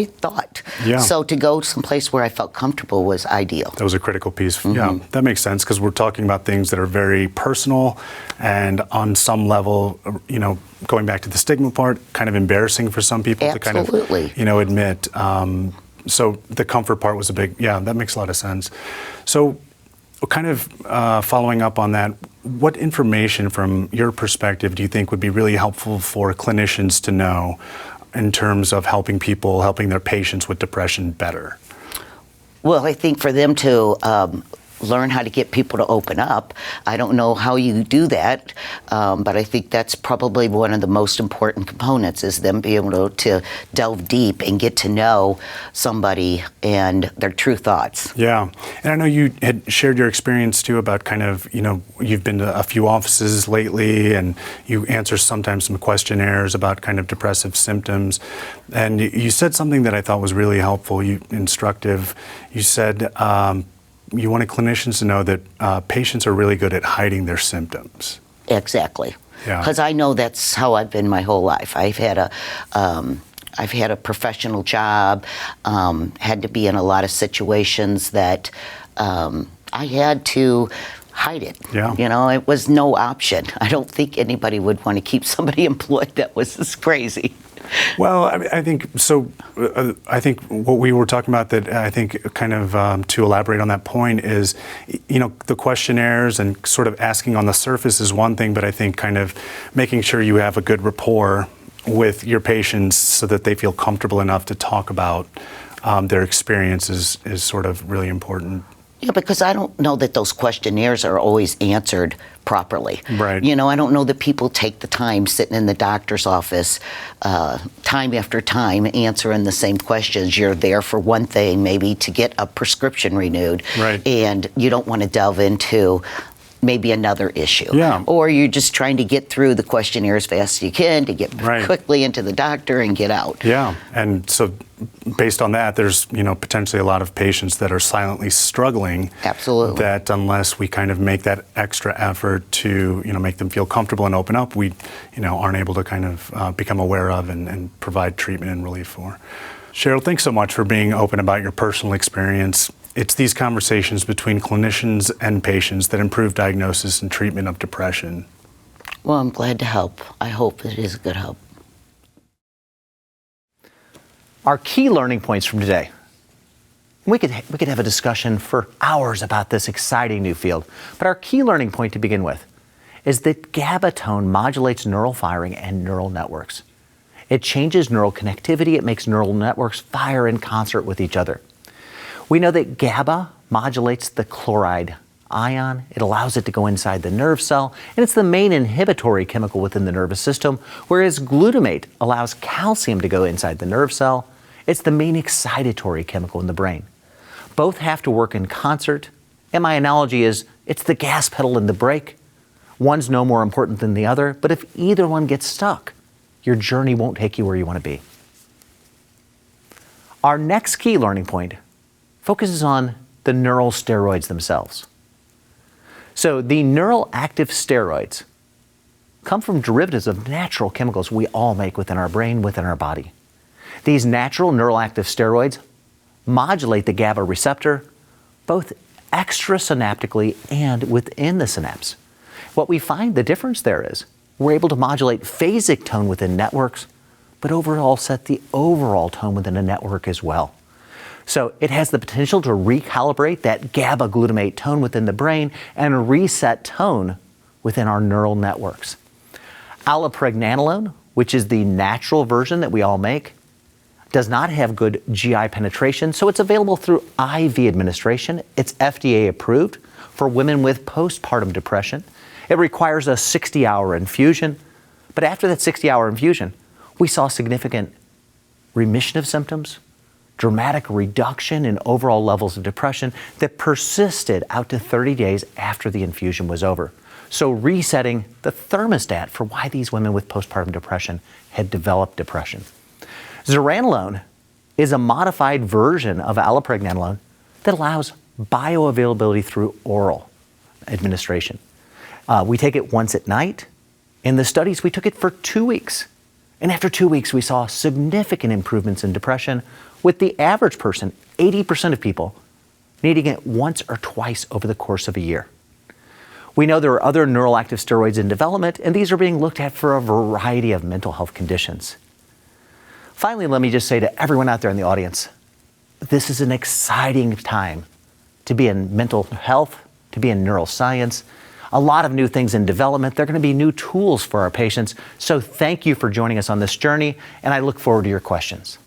thought. Yeah. So to go someplace where I felt comfortable was ideal. That was a critical piece. Mm-hmm. Yeah, that makes sense because we're talking about things that are very personal and on some level, going back to the stigma part, kind of embarrassing for some people Absolutely. to kind of, admit. So the comfort part was that makes a lot of sense. So kind of following up on that, what information from your perspective do you think would be really helpful for clinicians to know in terms of helping their patients with depression better? Well, I think for them to learn how to get people to open up, I don't know how you do that, but I think that's probably one of the most important components is them being able to delve deep and get to know somebody and their true thoughts. Yeah, and I know you had shared your experience too about kind of, you've been to a few offices lately and you answer sometimes some questionnaires about kind of depressive symptoms. And you said something that I thought was really helpful, instructive. You said, you wanted clinicians to know that patients are really good at hiding their symptoms. Exactly. Yeah. Because I know that's how I've been my whole life. I've had a professional job, had to be in a lot of situations that I had to hide it. Yeah. It was no option. I don't think anybody would want to keep somebody employed that was this crazy. Well, I think so. I think what we were talking about that I think kind of to elaborate on that point is, the questionnaires and sort of asking on the surface is one thing, but I think kind of making sure you have a good rapport with your patients so that they feel comfortable enough to talk about their experiences is sort of really important. Yeah, because I don't know that those questionnaires are always answered properly. Right. I don't know that people take the time sitting in the doctor's office time after time answering the same questions. You're there for one thing, maybe to get a prescription renewed. Right. And you don't want to delve into maybe another issue. Yeah. Or you're just trying to get through the questionnaire as fast as you can to get Right. quickly into the doctor and get out. Yeah, and so based on that, there's potentially a lot of patients that are silently struggling. Absolutely. That unless we kind of make that extra effort to make them feel comfortable and open up, we aren't able to kind of become aware of and provide treatment and relief for. Cheryl, thanks so much for being open about your personal experience. It's these conversations between clinicians and patients that improve diagnosis and treatment of depression. Well, I'm glad to help. I hope it is a good help. Our key learning points from today. We could have a discussion for hours about this exciting new field, but our key learning point to begin with is that GABA tone modulates neural firing and neural networks. It changes neural connectivity. It makes neural networks fire in concert with each other. We know that GABA modulates the chloride ion. It allows it to go inside the nerve cell, and it's the main inhibitory chemical within the nervous system, whereas glutamate allows calcium to go inside the nerve cell. It's the main excitatory chemical in the brain. Both have to work in concert, and my analogy is it's the gas pedal and the brake. One's no more important than the other, but if either one gets stuck, your journey won't take you where you want to be. Our next key learning point focuses on the neurosteroids themselves. So the neural active steroids come from derivatives of natural chemicals we all make within our brain, within our body. These natural neural active steroids modulate the GABA receptor both extrasynaptically and within the synapse. What we find the difference there is we're able to modulate phasic tone within networks, but overall set the overall tone within a network as well. So it has the potential to recalibrate that GABA glutamate tone within the brain and reset tone within our neural networks. Allopregnanolone, which is the natural version that we all make, does not have good GI penetration, so it's available through IV administration. It's FDA approved for women with postpartum depression. It requires a 60-hour infusion, but after that 60-hour infusion, we saw significant remission of symptoms, dramatic reduction in overall levels of depression that persisted out to 30 days after the infusion was over. So resetting the thermostat for why these women with postpartum depression had developed depression. Zuranolone is a modified version of allopregnanolone that allows bioavailability through oral administration. We take it once at night. In the studies, we took it for 2 weeks. And after 2 weeks, we saw significant improvements in depression, with the average person, 80% of people, needing it once or twice over the course of a year. We know there are other neuroactive steroids in development, and these are being looked at for a variety of mental health conditions. Finally, let me just say to everyone out there in the audience, this is an exciting time to be in mental health, to be in neuroscience. A lot of new things in development. There are going to be new tools for our patients. So thank you for joining us on this journey, and I look forward to your questions.